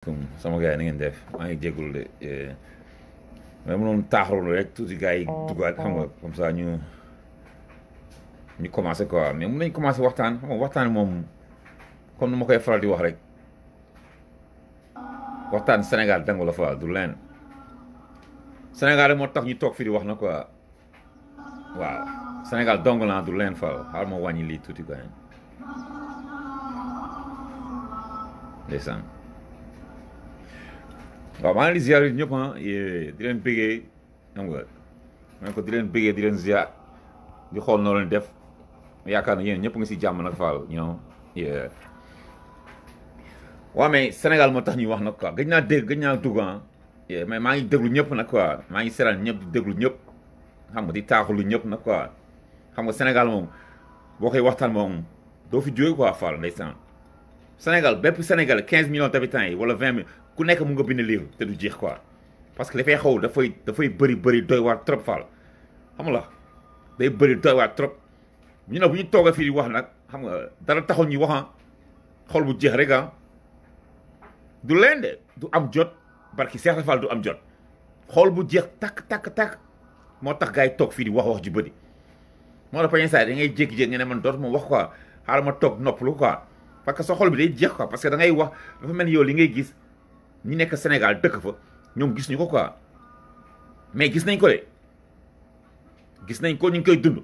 sama gars yi na ngeen def maa ngi jégalu de mais mënoon taaxaroon rek tuuti gars yi duggaat xam nga comme ça ñu commencé quoi mais mën nañ commencé waxtaan xam nga waxtaan moom comme nu ma koy faral di wax rek waxtaan Sénégal dangu la fa du leen Sénégal rek moo tax ñu toog fii di wax na quoi waaw Sénégal dong la du leen fa xaaral ma wàññi lii tuuti quoi ndeysaan waaw maa ngi leen di ziar ñëpp di leen bëggee xam nga man ko di leen bëggee di leen ziar di xool noo leen def yaakaar na yéen ñëpp nga si jàmm nag Fall waaw mais Sénégal moo tax ñuy wax nag quoi gëj naa dégg gëj naa dugg mais maa ngi déglu ñëpp nag quoi maa ngi seetaan ñëpp di déglu ñëpp xam nga di taaxulu ñëpp nag quoi xam nga Sénégal moom boo koy waxtaan moom doo fi jóge quoi Fall ndeysaan Sénégal bépp Sénégal 15 millions d'habitants yi wala 20 millions ku nekk mu nga bind livre te du jeex quoi parce que dafay xaw dafay bëri doy waar trop Fall xam nga la day bëri doy waar trop ñu ne bu ñu toogee fii di wax nag xam nga dara taxul ñuy wax xol bu jeex rek du leen de du am jot barki Seex Fall du am jot xol bu jeex takk moo tax gars yi toog fii di wax ju bëri moo tax pañe saa da ngay jékki-jékki nga ne man dootuma wax quoi xaaral ma toog noppalu quoi parce que sa xol bi day jeex quoi parce que da ngay wax dafa mel ni yow li ngay gis ñi nekk Sénégal dëkk fa ñoom gis ñu ko quoi mais gis nañ ko de gis nañ ko ñu ngi koy dund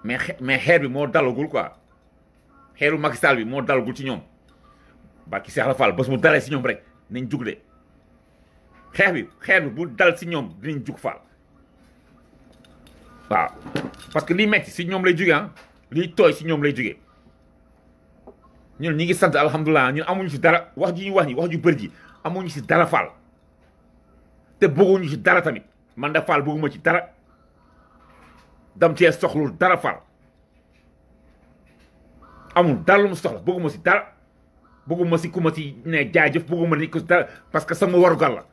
mais xeer bi moo dalagul quoi xeeru Macky Sall bi moo dalagul ci ñoom barki Seex Fall bés mu dalee si ñoom rek nañ jug de xeer bi bu dal si ñoom dinañ jug Fall waaw parce que liy metti si ñoom lay jóge liy tooy si ñoom lay jóge ñun ñi ngi sant alhamdulilah ñun amuñu si dara wax ji ñuy wax ñi wax ju bëri ji amuñu si dara Fall te bëgguñu si dara tamit man da Fall bëgguma ci dara dam cee soxlul dara Fall amul dara lu mu soxla bëgguma si dara bëgguma si ku ma si ne jaajëf bëgguma ni ko si dara parce que sama warugar la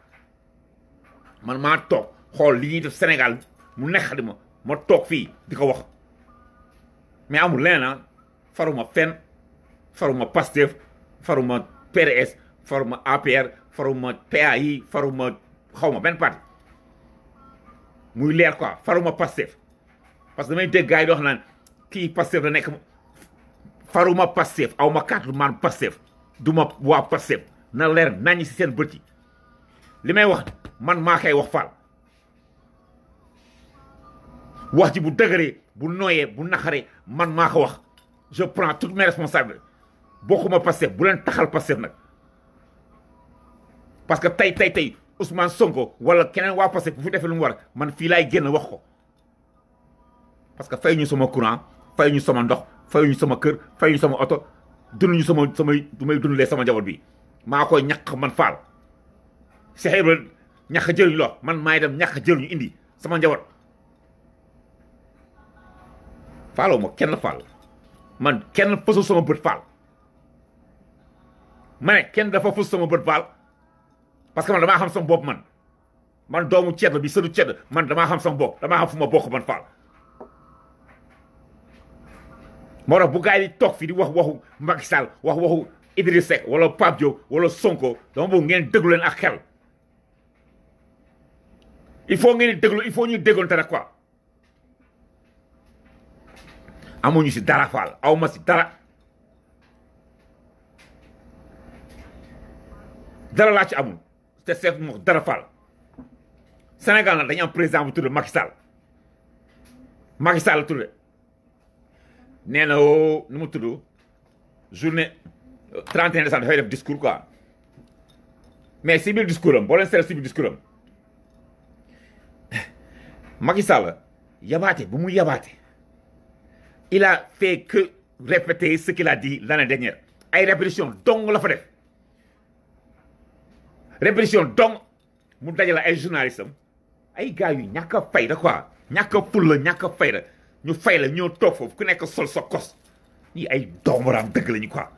man maa toog xool li ñuy def Sénégal mu neex di ma toog fii di ko wax mais amul leneen faruma fenn faruma Pastef faruma PDS faruma APR faruma PAI faruma xawma benn parti muy leer quoi faruma Pastef parce que damay dégg gars yi di wax naan kii Pastef la nekk faruma Pastef aw ma carte man Pastef du ma waa Pastef na leer naññ si seen bët yi li may wax man maa koy wax Fall wax ji bu dëgëree bu nooyee bu naxaree man maa ko wax je prends toutes mes responsabilités bokkuma Pastef bu leen taxal Pastef nag parce que tey Ousmane Sonko wala keneen waa Pastef bu fi defee lu mu war man fii laay génn wax ko parce que fay ñu sama courant fay ñu sama ndox fay ñu sama kër fay ñu sama oto dunduñu du may dundalee sama njaboot bi maa koy ñàkk man Fall Cheikh Ibra ñàkk jëluñu loo man maay dem ñàkk jëluñu indi sama njaboot Falloo ma kenn Fall man kenn fësul sama bët Fall ma ne kenn dafa fës sama bët Fall parce que man damaa xam sama bopp man doomu ceddo bi sëdu ceddo man damaa xam sama bopp damaa xam fu ma bokk man Fall moo tax bu gars yi di toog fii di wax waxu Macky Sall wax waxu Idriss Seck wala Pape Diop wala Sonko dama bëgg ngeen déglu leen ak xel il faut ngeen di déglu il faut ñuy dégloonte rek quoi amuñu si dara Fall aw ma si dara dara laa ci amul te seet mo dara Fall Sénégal nag dañu am président bu tudd Macky Sall la tudd nee na nu mu tudd journée 31 décembre dafay def discours quoi mais si biir discours am boo leen seet si biir discours am Macky Sall yabaate bu mu yabaate il a fait que répéter ce qu'il a dit l'année dernière ay répétition dong la fa def répétition dong mu dajale ay journalistes am ay gars yu ñàkk a fayda quoi ñàkk a fulla ñàkk a fayda ñu fay la ñoo toog foofu ku nekk sol sa kos ñii ay doomaraam dëgg lañu quoi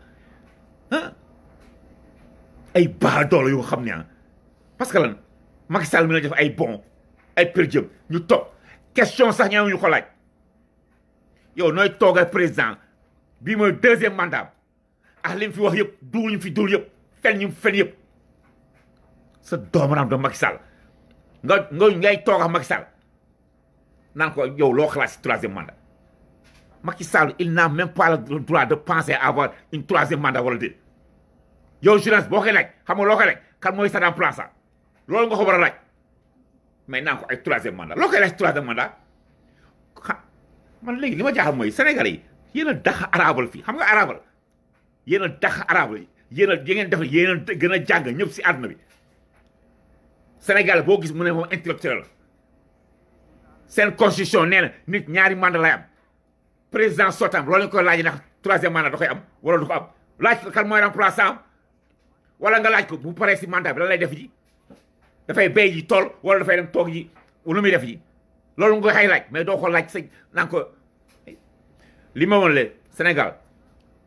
ay baadoolo yoo xam ne parce que lan Macky Sall mi la def ay bon ay per diem ñu toog question sax ñaaw ñu ko laaj yow nooy toog ak président bii mooy deuxième mandat ah li mu fi wax yëpp duul ñu fi duul yëpp fen ñu fen yëpp sa doomaram de Macky Sall ngay toog ak Macky Sall naan ko yow loo xalaat si troisième mandat Macky Sall il n'a même pas le droit de penser à avoir une troisième mandat wala déet yow journaliste boo koy laaj xam nga loo koy laaj kan mooy sa remplaçant loolu nga ko war a laaj mais naan ko ay troisième mandat loo koy laaj troisième mandat man léegi li ma jaaxal mooy Sénégalais yi yéen a dax arabal fii xam nga arabal yéen a dax arabal yéen a ngeen def yéen a gën a jàng ñëpp si àdduna bi Sénégal boo gis mu ne moom intellectuel la seen constitution nee na nit ñaari mandat lay am président sortant loolu lañ koy laaj ndax troisième mandat da koy am wala du ko am laaj kan mooy remplaçant wala nga laaj ko bu paree si mandat bi lan lay def ji dafay béy ji tool wala dafay dem toog ji lu muy def ji loolu nga koy laaj mais doo ko laaj sa naan ko li ma woon le Sénégal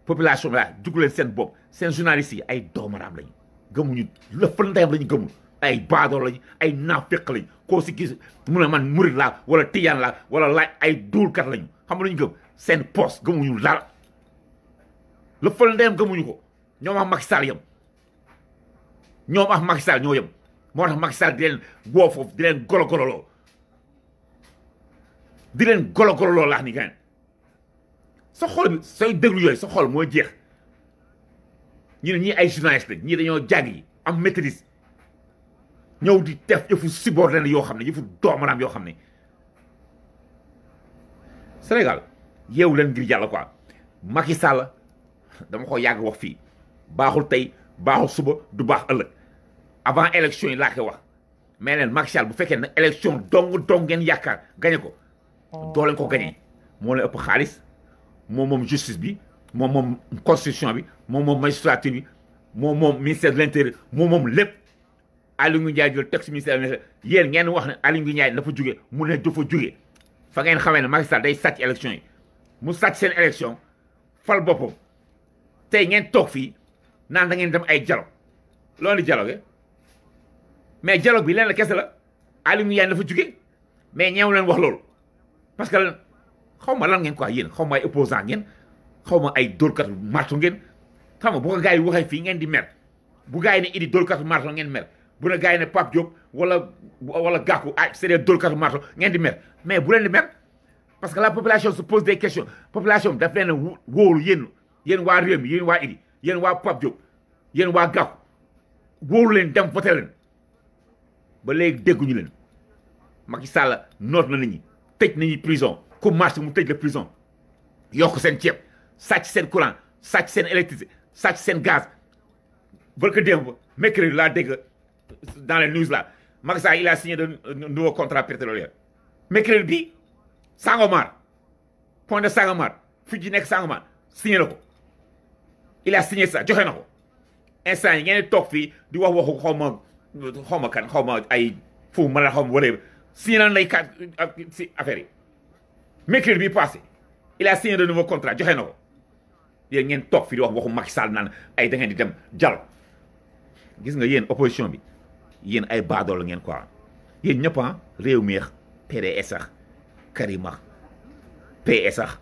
population bi laa dugg leen seen bopp seen journalistes yi ay doomaraam lañu gëmuñu lëfal ndeyam lañu gëmul ay baadoor lañu ay naafeq lañu koo si gis mu ne man murid laa wala tijaan laa wala laaj ay duulkat lañu xam nga lu ñu gëm seen poste gëmuñu dara lëfal ndeyam gëmuñu ko ñoom ak Macky Sall yem ñoom ak Macky Sall ñoo yem moo tax Macky Sall di leen woo foofu di leen gologololoo di leen gologololoo laax ni gaen sa xol bi sooy déglu yooyu sa xol moo jeex ñu ne ñii ay journaliste lañ ñii dañoo jàng yi am maîtrise ñëw di def yëfu subordonné yoo xam ne yëfu doomaraam yoo xam ne Sénégal yeewu leen ngir yàlla quoi Macky Sall dama ko yàgg wax fii baaxul tey baaxul suba du baax ëllëg avant élection yi laa koy wax mais leen Macky Sall bu fekkee ne élection dong ngeen yaakaar gañe ko doo leen ko gañee moo leen ëpp xaalis moom justice bi moom constitution bi moom magistrature bi moom ministère de l'intérieur moom lépp Aly Ngouille Ndiaye jël texte ministère de l'intérieur yéen ngeen wax ne Aly Ngouille Ndiaye dafa jóge mu ne dafa jóge fa ngeen xamee ne Macky Sall day sàcc élection yi mu sàcc seen élection fal boppam tey ngeen toog fii naan da ngeen dem ay dialogue loolu di dialogue mais dialogue bi leen la kese la Aly Ngouille Ndiaye dafa jóge mais ñeew leen wax loolu parce que xaw ma lan ngeen quoi yéen xaw ma ay opposant ngeen xaw ma ay dóorkat marto ngeen xam nga bu ko gars yi waxee fii ngeen di mer bu gars yi ne Idi dóorkat marto ngeen mer bu ne gars yi ne Pape Diop wala Gakou ah c'est des dóorkat marto ngeen di mer mais bu leen di mer parce que la population se pose des questions population daf leen wóolu yéen waa réew mi yéen waa Idi yéen waa Pape Diop yéen waa Gakou wóolu leen dem voté leen ba léegi dégguñu leen Macky Sall noot na nit ñi tëj nañu prison ku marche mu tëj la prison yokk seen ceeb sàcc seen courant sàcc seen électricité sàcc seen gaz barka démb mercredi laa dégg dans les news là Macky Sall il a signé de nouveau contrat pétrolier mercredi bi Sangomar point de Sangomar fi ji nekk Sangomar signé na ko il a signé ça joxe na ko instant yi ngeen toog fii di wax waxu xaw ma kan xaw ma ay fu ma la xaw ma wala signé na lay kat si affaire yi mercredi bi passé il a signé de nouveau contrat joxe na ko yéen ngeen toog fii di wax waxu Macky Sall naan ay da ngeen di dem jàll gis nga yéen opposition bi yéen ay baadool la ngeen quoi yéen ñëpp réew mi PDS sax Karima PS sax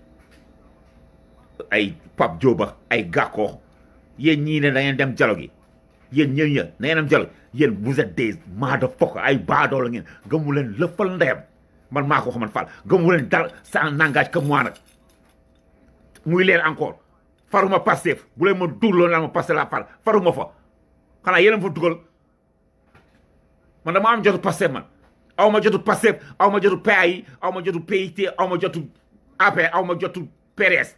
ay Pape Diop ay Gakou yéen ñii ne da ngeen dem dialogue gi yéen ñëw da ngeen dem dialogue yéen vous êtes des motherfuckers ay baadool la ngeen gëmu leen lëppal ndeyam man maa ko xaman Fall gëmu leen dara ça n'engage que moi nag muy leen encore faruma Pastef bu leen ma dugloo naan ma Pastef la par faruma fa xanaa yéen a fa dugal man dama am jotu Pastef man aw ma jotu Pastef aw ma jotu PAI aw ma jotu PIT aw ma jotu AP aw ma jotu PDS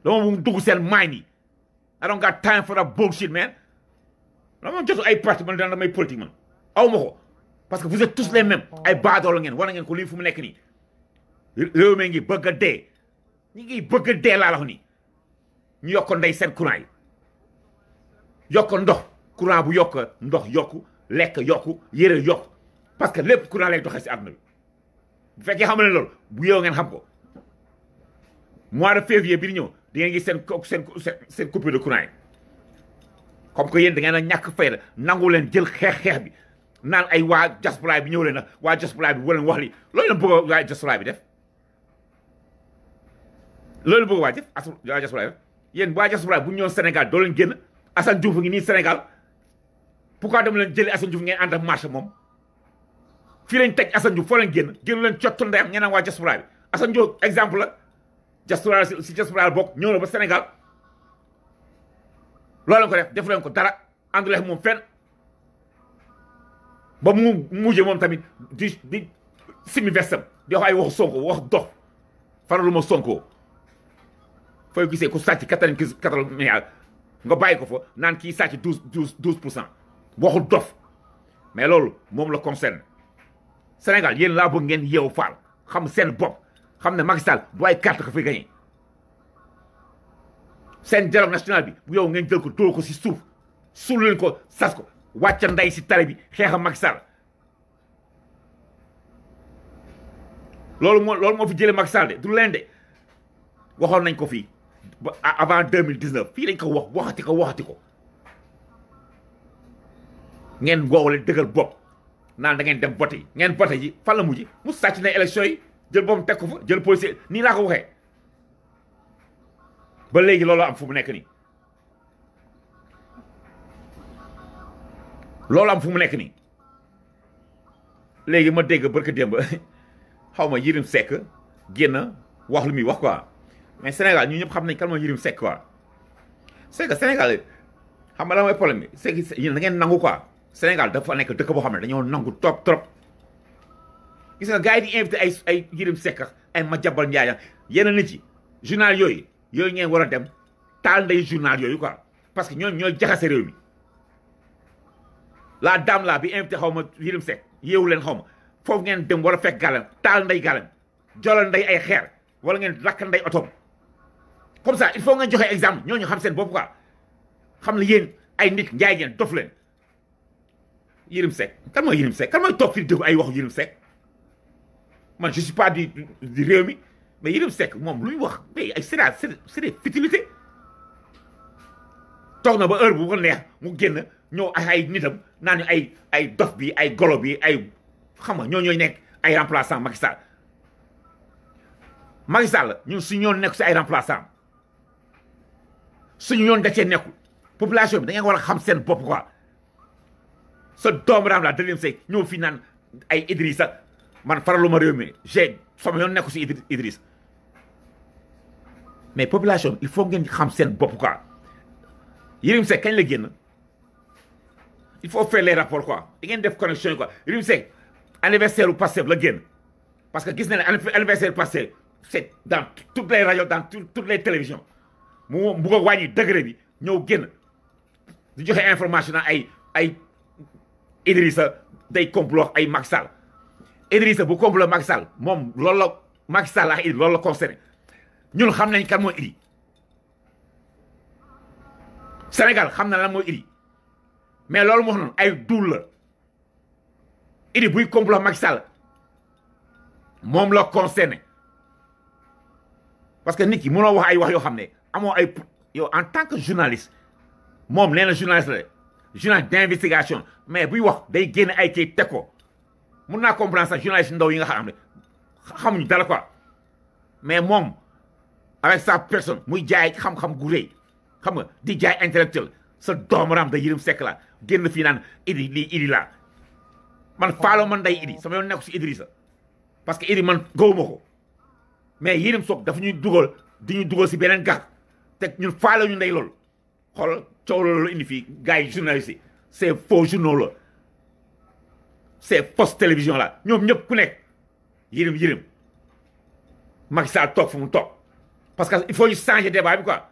dama mu dugg seen mind yi I don't got time for that bullshit man dama jotu ay parti man damay politique man aw ma ko parce que vous êtes tous les mêmes ay baadoolo ngeen war na ngeen ko lii fu mu nekk nii réew mi ngi bëgg a dee ñi ngi bëgg a dee laa la wax nii ñu yokk ndey seen courant yi yokk ndox courant bu yokk ndox yokku lekk yokku yére yokku parce que lépp courant lay doxee si àdduna bi bu fekkee xam ne loolu bu yow ngeen xam ko mois de février bi di ñëw di ngeen gis seen coupure de courant yi comme que yéen da ngeen a ñàkk fayda nangu leen jël xeex bi naan ay waa diaspora bi ñëw leen nag waa diaspora bi waleen wax li loolu leen bëgg waa diaspora bi def loolu bëgg waa diaspora bi def yéen waa diaspora bu ñëw Sénégal doo leen génn Assane Diouf ngi nii Sénégal pourquoi dem leen jëli Assane Diouf ngeen ànd ak marché moom fii lañ teg Assane Diouf foo leen génn leen cottu ndeyam ñeneen waa diaspora bi Assane Diouf exemple la diaspora si diaspora bokk ñëw na ba Sénégal loolu leen ko def leen ko dara ànduleex moom fenn ba mu mujjee moom tamit di simi vestam di wax ay waxu Sonko wax dox faraluma Sonko fooy gisee ku sàcc 94 milliards nga bàyyi ko fa naan kii sàcc 12% waxu dof mais loolu moom la concerne Sénégal yéen laa bëgg ngeen yeewu faal xam seen bopp xam ne Macky Sall du ay carte ko fi gagné seen dialogue national bi bu yow ngeen jël ko dóor ko si suuf suul leen ko sas ko wàcca nday si tali bi xeexa Macky Sall loolu moo fi jëlee Macky Sall de du leen de waxoon nañ ko fii avant 2019 fii lañ ko waxati ko ngeen woowale dëggal bopp naan da ngeen dem vote yi ngeen vote ji fan la mujj mu sàcc na élection yi jël boppam teg ko fa jël policier nii laa ko waxee ba léegi loolu am fu mu nekk nii léegi ma dégg barka démb xaw ma Yérim Seck génn wax lu muy wax quoi mais Sénégal ñu ñëpp xam nañ kan mooy Yérim Seck quoi c'est que Sénégal xam nga la mooy problème bi c'est que yéen da ngeen nangu quoi Sénégal dafa nekk dëkk boo xam ne dañoo nangu trop gis nga gars yi di invité ay Yérim Seck ay Madiambal Ndiaye yenn nit yi journal yooyu ngeen war a dem taal nday journal yooyu quoi parce que ñooy jaxase réew mi la dame la bi invité xaw ma Yérim Seck yeewu leen xaw ma foofu ngeen dem war a fekk gàllam taal nday gàllam jolal nday ay xeer wala ngeen lakk nday otom comme ça il faut ngeen joxe exemple ñooñu xam seen bopp quoi xam ne yéen ay nit njaay ngeen dof leen Yérim Seck kan mooy Yérim Seck kan mooy toog fii dégg ay waxu Yérim Seck man je suis pas du réew mi mais Yérim Seck moom lu ñu wax mais ay c'est des futilités toog na ba heure bu ko neex mu génn ñëw ay nitam naan ñu ay dof bi ay golo bi ay xam nga ñooy nekk ay remplaçant Macky Sall ñun suñu yoon nekk si ay remplaçant suñu yoon da cee nekkul population bi da ngeen war a xam seen bopp quoi sa doomu raam la Yérim Seck ñëw fii naan ay Idrissa man faraluma réew mi sama yoon nekku si Idrissa mais population bi il faut ngeen xam seen bopp quoi Yérim Seck kañ la génn il faut faire les rapports quoi da ngeen def connexion yi quoi Yérim Seck anniversaire u Pastef la génn parce que gis na ne anniversaire u Pastef c'est dans toutes les radios dans toutes les télévisions mu bugg a wàññi degré bi ñëw génn di joxe information na ay Idrissa day complot ay Macky Sall Idrissa bu complot Macky Sall moom loolu la Macky Sall ak Idi loolu la concerné ñun xam nañ kan mooy Idi Sénégal xam na lan mooy Idi mais loolu moo xam noonu ay duul la Idi buy complot Macky Sall moom la concerné parce que nit ki mënoo wax ay wax yoo xam ne amoo ay yow en tant que journaliste moom nee na journaliste la journaliste d'investigation mais buy wax day génne ay kii teg ko mun naa comprendre sax journaliste ndaw yi nga xam ne xamuñu dara quoi mais moom avec sa personne muy jaay xam-xam gu rëy xam nga di jaay intellectuel sa doomaram da Yérim Seck la génn fii naan Idi lii Idi laa man faaloo man day Idi sama yoon nekk si Idrissa parce que Idi man gawuma ko mais Yérim Seck dafa ñuy dugal di ñu dugal si beneen gàtt te ñun faaloo ñu ndey loolu xool coow loolu indi fii gars yi journalistes yi c'est faux journaux la c'est fausse télévision la ñoom ñëpp ku nekk Yérim Macky Sall toog fu mu toog parce que il faut ñu changer débat bi quoi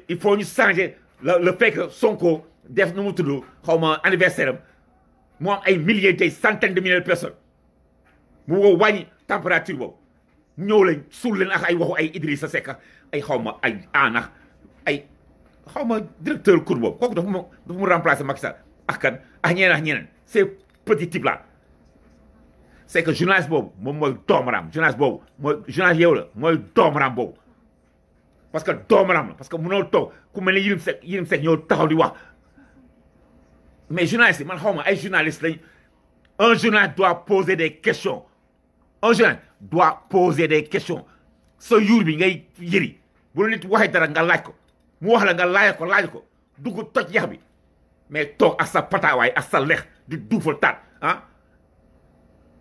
il faut ñu changer le fait que Sonko def nu mu tudd xaw ma anniversaire am mu am ay milliers des centaines de milliers de personnes mu woo wàññi température boobu mu ñëw lañ suul leen ak ay waxu ay Idrissa Seck ay xaw ma ay anax ay xaw ma directeur cour boobu kooku dafa mu remplacer Macky Sall ak kan ak ñeneen ces petits types là c'est que journaliste boobu moom mooy doomaram journaliste boobu mooy journaliste yow la mooy doomaram boobu parce que doomaram la parce que mënoo toog ku mel ne Yérim Seck ñëw taxaw di wax mais journaliste yi man xaw ma ay journaliste lañ un journaliste doit poser des questions un journaliste doit poser des questions sa yuur bi ngay yëri bu la nit waxee dara nga laaj ko mu wax la nga laaj ko dugg toj yax bi mais toog ak sa pataawaay ak sa lex di duufal taat ah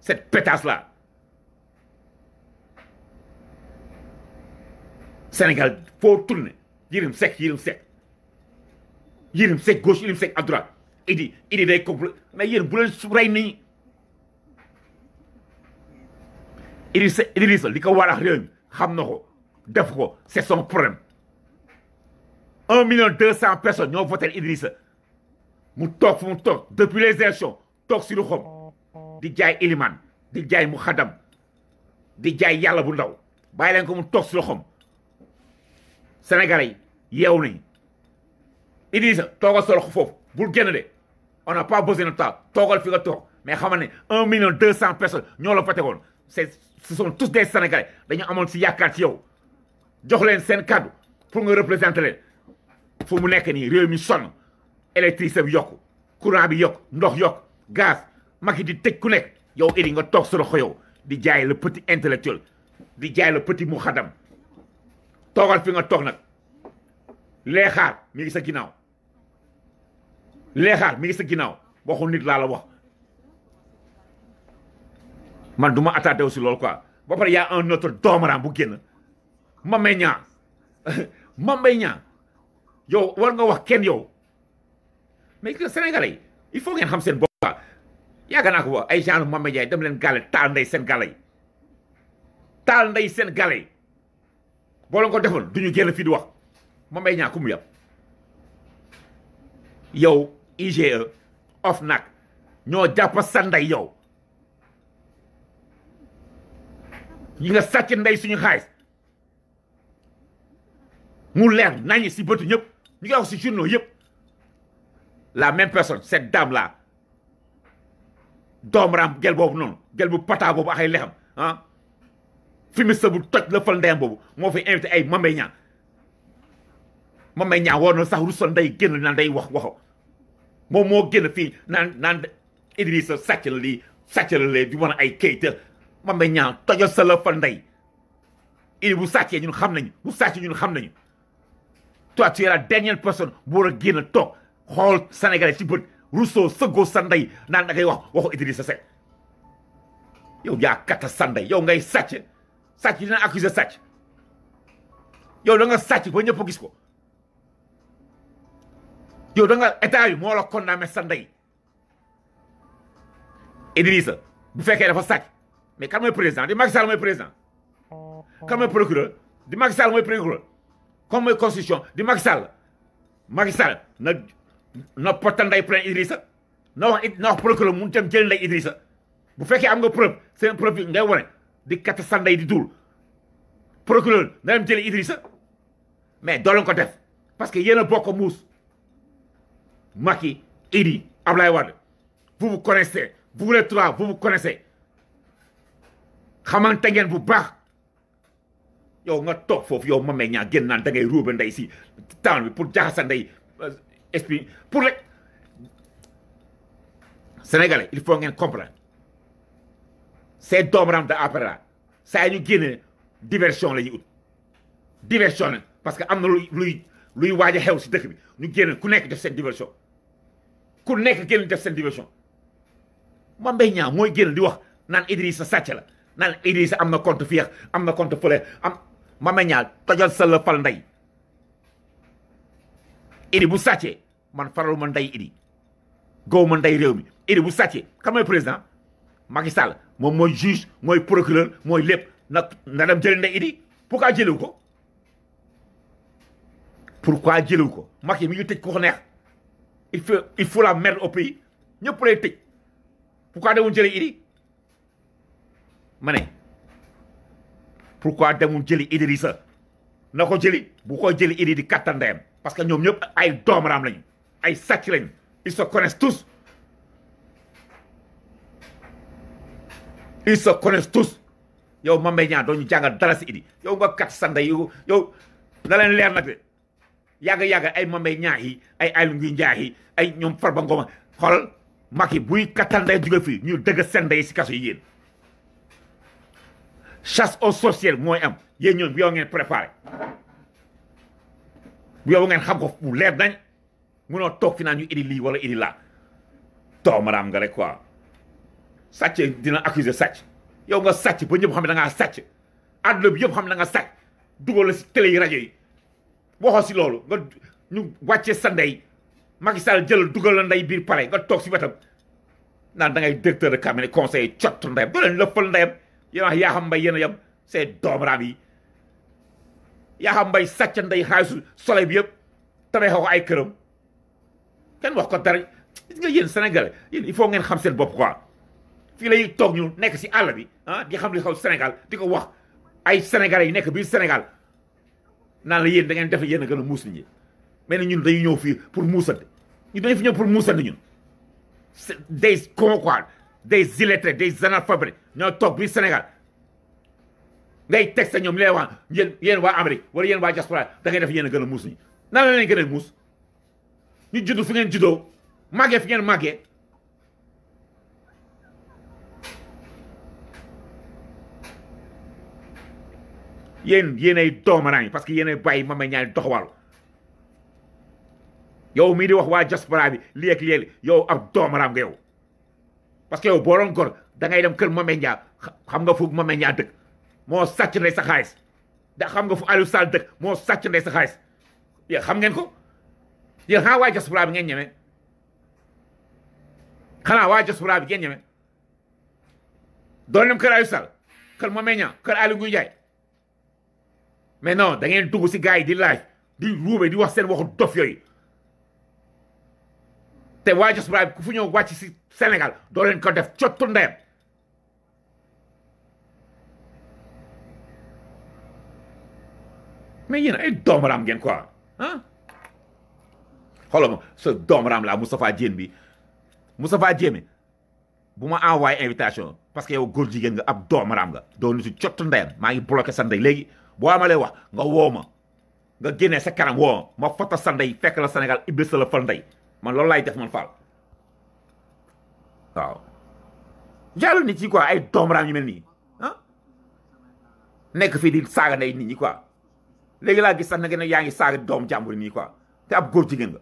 cette pétasse là Sénégal foo tourner Yérim Seck gauche Yérim Seck à droite Idi day compl mais yéen bu leen su rey nit ñi Idrissa li ko war a réew mi xam na ko def ko c'est son problème 1,2 million personnes ñoo voté Idrissa mu toog fu mu toog depuis les élections toog si lu xom di jaay iliman di jaay mu xadam di jaay yàlla bu ndaw bàyyi leen ko mu toog si lu xom Sénégalais yi yeewu nañu Idrissa toogal sa loxo foofu bul génn de on n'a pas besoin de temps toogal fi nga toog mais xamal ne 1,2 million personnes ñoo la voté woon ce sont tous des Sénégalais dañu amoon si yaakaar ci yow jox leen seen kàddu pour nga représenter leen fu mu nekk nii réew mi sonn électricité bi yokku courant bi yokku ndox yokku gaz Macky di tëj ku nekk yow Idi nga toog sa loxo yow di jaay le petit intellectuel di jaay le petit muxadam toogal fi nga toog nag leexaar mi ngi sa ginnaaw leexaar mi ngi sa ginnaaw waxu nit laa la wax man du ma attardé aussi loolu quoi ba pare y a un autre doomaram bu génn Mame Mbaye Niang yow war nga wax kenn yow mais que Sénégalais yi il faut ngeen xam seen bopp quoi yàgg naa ko wax ay genre Mame Ndiaye dem leen gàlle taal ndey seen gàlle yi taal ndey seen gàlle yi boo leen ko defoon du ñu génn fii di wax Mame Mbaye Niang ku mu yàpp yow IGE OFNAC ñoo jàpp sa ndey yow ñi nga sàcc ndey suñu xaalis mu leer nañu si bëtu ñëpp ñu ngi wax si journaux yëpp la même personne cette dame là doomaraam gel boobu noonu gel bu pata boobu ak ay lexam ah fumiste bu toj la fal ndeyam boobu moo fi invité ay Mame Mbaye Niang war na sax rusal nday génn naan day wax waxo moom moo génn fii naan Idrissa sàcc la lii sàcc la lee di wan ay kayita Mame Mbaye Niang tojal sa la fal ndey Idi bu sàccee ñun xam nañu bu sàccee ñun xam nañu toi tu es la dernière personne bu war a génn toog xool Sénégalais ci bët Rousseau sëggoo sa ndey naan da ngay wax waxu Idrissa Seck yow yaa katta sa ndey yow ngay sàcc dina accuser sàcc yow da nga sàcc ba ñëpp gis ko yow da nga état bi moo la condamné sa ndey Idrissa bu fekkee dafa sàcc mais kan mooy président di Macky Sall mooy président kan mooy procureur di Macky Sall mooy procureur comme mooy constitution di Macky Sall na porta nday plainte Idrissa na wax procureur mu dem jël nday Idrissa bu fekkee am nga preuve seen preuve ngay wane di katt sa nday di duul procureur na dem jëli Idrissa mais doo leen ko def parce que yéen a bokk muus Macky Idi Ablaye Wade vous connaissez vous les trois vous connaissez xamante ngeen bu baax yow nga toog foofu yow Mame Mbaye Niang génn naan da ngay ruube ndey si temps bi pour jaxasa ndey esprit pour rek Sénégalais il faut ngeen comprendre ces doomaram de APR la saa ñu génne diversion la ñuy ut diversion nag parce que am na luy waaj a xew si dëkk bi ñu génne ku nekk def seen diversion ku nekk génn def seen diversion Mame Mbaye Niang mooy génn di wax naan Idrissa sàcc la naan Idrissa am na compte fii am na compte fële am Mame Mbaye Niang tojal sa la fal ndey Idi bu sàccee man faralu ma ndey Idi gow ma ndey réew mi Idi bu sàccee kan mooy président Macky Sall moom mooy juge mooy procureur mooy lépp na dem jëli ndey Idi pourquoi jëlewu ko Macky mi ngi tëj ku ko neex il faut la merde au pays ñëpp lay tëj pourquoi demul jëli Idi ma ne pourquoi demul jëli Idrissa na ko jëli bu ko jëli Idi di kattan ndeyam parce que ñoom ñëpp ay doomaraam lañu ay sàcc lañu ils se connaissent tous yow Mame Mbaye Niang doo ñu jàngal dara si Idi yow nga kat sa ndey yow na leen leer nag de yàgg ay Mame Mbaye Niang yi ay Aly Ngouille Ndiaye yi ay ñoom Farba Ngom xoolal Macky buy kattan ndey jóge fii ñu dëgg seen ndey si kaso yi yéen chasse aux sorcières mooy am yéen ñoom bu yow ngeen préparé bu yow ngeen xam ko bu leer nañ munoo toog fi naan ñu indi lii wala indi laa doomaraam nga rek quoi sàcc dina accuser sàcc yow nga sàcc ba ñëpp xam ne da ngaa sàcc àdduna bi yëpp xam ne da nga sàcc dugal la si télé yi rajo yi waxoo si loolu nga ñu wàccee sa ndey Macky Sall jël dugal la ndey biir palais nga toog si wetam naan da ngay directeur de cabinet conseil cott ndeyam doo leen lëppal ndeyam yéen wax yaa xam mbay yéen a yem c'est doomaraam yi yaa xam mbay sàcc ndey xaalisu soleil bi yëpp tabaxee ko ay këram kenn wax ko dara gis nga yéen Sénégalais yéen il faut ngeen xam seen bopp quoi fii lay toog ñu nekk si àll bi ah di xam li xaw Sénégal di ko wax ay Sénégalais yi nekk biir Sénégal naan la yéen da ngeen def yéen a gën a muus nit ñi mais ñun dañuy ñëw fii pour muusante ñu dañu fi ñëw pour muusante ñun des cons quoi des illettrés des analphabètes ñoo toog biir Sénégal ngay teg sa ñoom li lay wax yéen waa Amérique wala yéen waa diaspora da ngay def yéen a gën a muus ñi nan la leen gën a muus ñu judd fi ngeen juddoo màggee fi ngeen màggee yéenay doomaraam yi parce que yéenay bàyyi Mame Mbaye Niang doxawal yow mii di wax waa diaspora bi lii ak lii yow ab doomaraam nga yow parce que yow boo doon gor da ngay dem kër Mame Mbaye Niang xam nga fu Mame Mbaye Niang dëkk moo sàcc ndey sa xaalis da xam nga fu Aliou Sall dëkk moo sàcc ndey sa xaalis yéen xam ngeen ko yéen xanaa waa diaspora bi ngeen ñeme xanaa waa diaspora bi ngeen ñeme doon dem kër Aliou Sall kër Mame Mbaye Niang kër Aliou Ngouille Ndiaye mais non da ngeen dugg si gars yi di laaj di ruube di wax seen waxu dof yooyu te waa diaspora bi ku fu ñëw wàcc si Sénégal doo leen ko def cottu ndeyam mais yéen ay doomaraam ngeen quoi ah xoolal ma sa doomaraam laa Moustapha Diène bi Moustapha Diène bu ma envoyé invitation parce que yow góor jigéen nga ab doomaraam nga doo nitu cottu ndeyam maa ngi bloqué sa ndey léegi boo amalee wax nga woo ma nga génnee sa kanam woo ma foto sa ndey fekk la Sénégal ibbi sa la fal ndey man loolu laay def man Fall waaw jàll nit ñi quoi ay doomaraam yu mel nii ah nekk fii di saaga ndey nit ñi quoi léegi laa gis sax na ngeen yaa ngi saaga doom jàmbur nii quoi te ab góor jigéen nga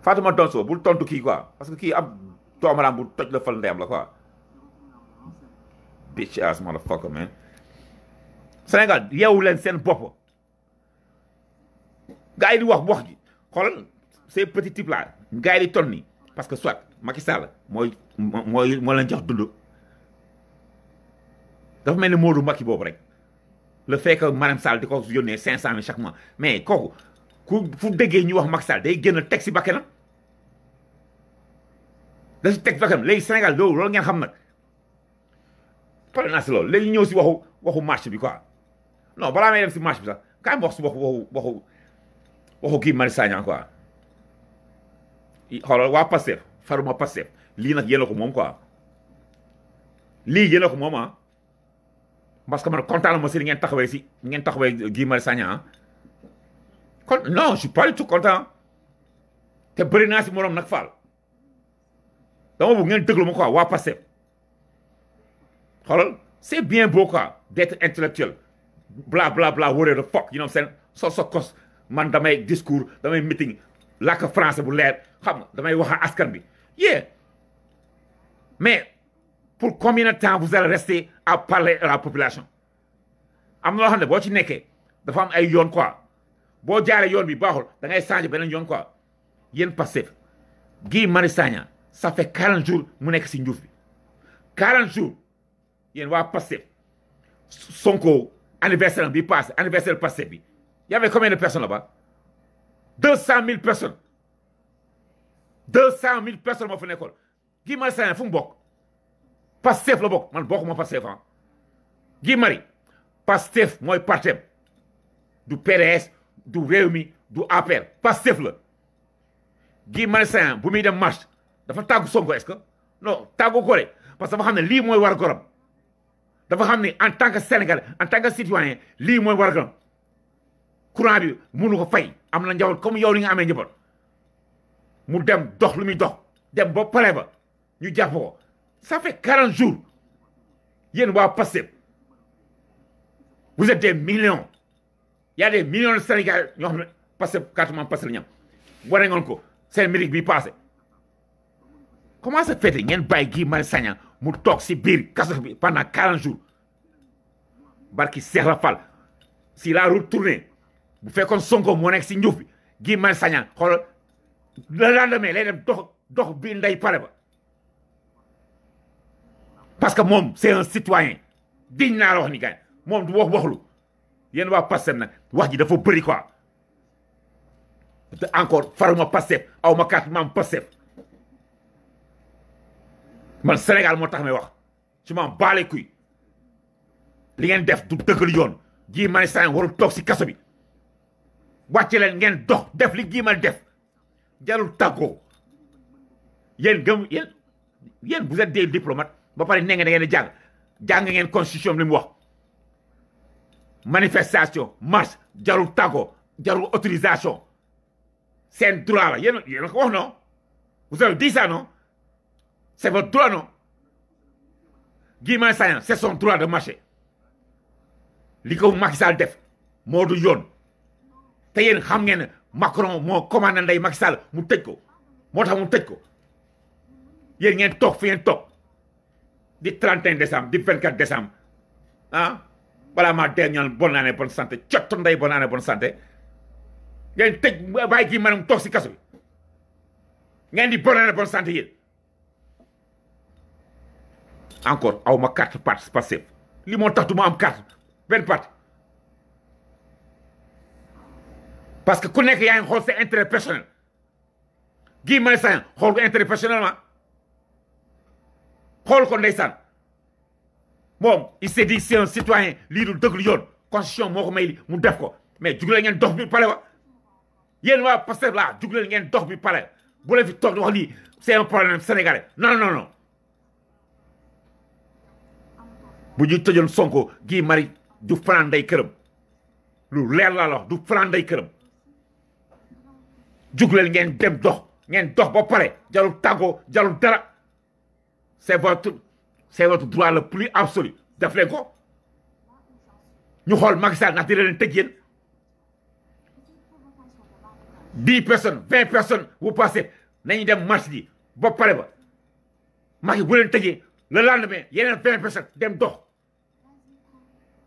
Fatouma Danso bul tontu kii quoi parce que kii ab doomaraam bu toj la fal ndeyam la quoi bitch ass motherfucker man Sénégal yeewu leen seen bopp gars yi di wax ji xoolal ces petits types là gars yi di toll nii parce que soit Macky Sall moo leen jox dund dafa mel ni Modou Macky boobu rek le fait que Marème Sall di ko yónnee 500 000 chaque mois mais kooku ku fu déggee ñu wax Macky Sall day génn teg si bakkanam da si teg bakkanam léegi Sénégal loolu ngeen xam nag pare naa si loolu léegi ñëw si waxu marche bi quoi non balaa may dem si marche bi sax kaay ma wax si waxu kii Mari Sagna quoi xoolal waa Pastef faruma Pastef lii nag yéen a ko moom quoi lii yéen a ko moom ah parce que man kontaan ma si li ngeen taxawee Guy Mari Sagna ah kon non je suis pas du tout content te bëri naa si moroom nag Fall dama bëgg ngeen déglu ma quoi waa Pastef xoolal c'est bien beau quoi d'être intellectuel bla bla bla wëree the fuck you know what I'm saying so kos man damay discours damay meeting làkk français bu leer xam nga damay wax ak askan bi yeah mais pour combien de temps vous allez rester à parler à la population am na loo xam ne boo ci nekkee dafa am ay yoon quoi boo jaaree yoon bi baaxul da ngay changer beneen yoon quoi yéen Pastef Guy Marius Sagna ça fait 40 jours mu nekk si njuuf bi 40 jours yéen waa Pastef Sonko anniversaire bi passé anniversaire Pastef bi y avait combien de personnes là-bas 200 000 personnes 200 000 personnes moo fa nekkoon Guy Marius Sagna fu mu bokk Pastef la bokk man bokkuma Pastef ah Guy Marius Pastef mooy partem du PDS du Rewmi du APR Pastef la Guy Marius Sagna bu muy dem marche dafa tàggu Sonko est-ce que non tàggu ko de parce que dafa xam ne lii mooy war gorom dafa xam ne en tant que Sénégalais en tant que citoyen lii mooy war gorom courant bi mënu ko fay am na njaboot comme yow li nga amee njaboot mu dem dox lu muy dox dem ba pare ba ñu jàpp ko ça fait 40 jours yéen waa Pastef vous êtes des millions il y a des millions de Sénégalais ñoo xam ne parce que carte membre Pastef la ñu am wane ngeen ko seen mérite bi passé comment ça fait ngeen bàyyi Guy Marius Sagna mu toog si biir kaso bi pendant 40 jours barki Cheikh Rafal si la route tournée bu fekkoon Sonko moo nekk si njuuf bi Guy Marius Sagna xoolal le lendemain lay dem dox bi nday pare ba parce que moom c'est un citoyen digne naa la wax ni gars moom du waxlu yéen waa Pastef nag wax ji dafa bëri quoi te encore faruma Pastef aw ma carte membre Pastef man Sénégal moo tax may wax ci ma baale kuy li ngeen def du dëggal yoon Guy Marius Sagna warul toog si kaso bi wàcce leen ngeen dox def li Guy Marius def jarul tàggoo yéen gëm yéen vous êtes des diplomates ba pare ne ngeen da ngeen di jàng ngeen constitution bi li mu wax manifestation marche jarul tàggoo jarul autorisation seen droit la yéen ko wax non vous avez dit ça non c'est votre droit non Guy Marius Sagna c'est son droit de marcher li ko Macky Sall def moo du yoon te yéen xam ngeen ne Macron moo commandé nday Macky Sall mu tëj ko moo tax mu tëj ko yéen ngeen toog fi ngeen toog di 31 décembre di 24 décembre ah balaa maa dee ñaan bonne année bonne santé cottu nday bonne année bonne santé ngeen tëj bàyyi Guy Marius toog si kaso bi ngeen di bonne année bonne santé yéen encore aw ma carte parti Pastef li moo tax du ma am carte benn parti parce que ku nekk yaa ngi xool sa intérêt personnel Guy Marius Sagna xool ko intérêt personnellement xool ko ndeysaan moom il s'est dit c'est un citoyen lii du dëgg lu yoon constitution moo ko may li mu def ko mais jugule ngeen dox bi pare wa yéen waa Pastef laa jugule ngeen dox bi pare bu leen fi toog di wax lii c'est un problème sénégalais non bu ñu tëjoon Sonko Guy Marius du fanaan day këram lu leer laa la wax du fanaan day këram jugleen ngeen dem dox ngeen dox ba pare jarul tàggoo jarul dara c'est votre droit le plus absolu def leen ko ñu xool Macky Sall ndax dina leen tëj yéen 10 personnes 20 personnes vous passez nañu dem marche ji ba pare ba Macky bu leen tëjee le lendemain yeneen 20 personnes dem dox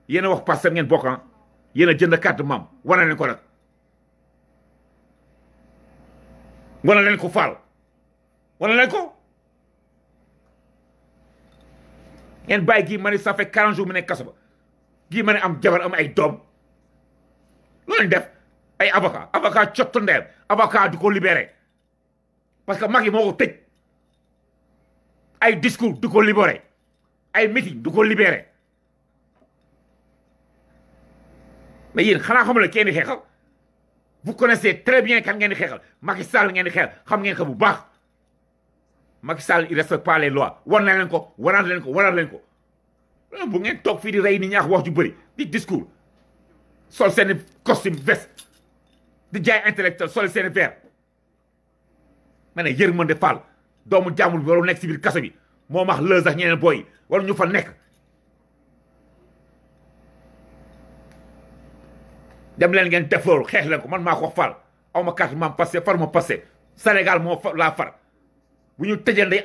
yéen a wax Pastef ngeen bokk yéen a jënd carte membre wane leen ko nag wane leen ko faal wane leen ko ngeen bàyyi Guy Marius ça fait 40 jours mu nekk kaso ba Guy Marius am jabar am ay doom loolu leen def ay avocat cottu ndeer avocat du ko libéré parce que Macky moo ko tëj ay discours du ko libéré ay meeting du ko libéré mais yéen xanaa xamul ne kenn di xeexal vous connaissez très bien kan ngeen di xeexal Macky Sall ngeen di xeexal xam ngeen ko bu baax Macky Sall il respecte pas les lois war na leen ko waraat leen ko bu ngeen toog fii di rey ni ñaax wax ju bëri di discours sol seen costume veste di jaay intellectuel sol seen verre ma ne yërmande Fall doomu jàmbur bi waru nekk si biir kaso bi moo max lëz ak ñeneen booy waru ñu fa nekk dem leen ngeen def loolu xeex leen ko man maa ko Fall aw ma carte membre Pastef far ma Pastef Sénégal moo laa far bu ñu tëjee ndey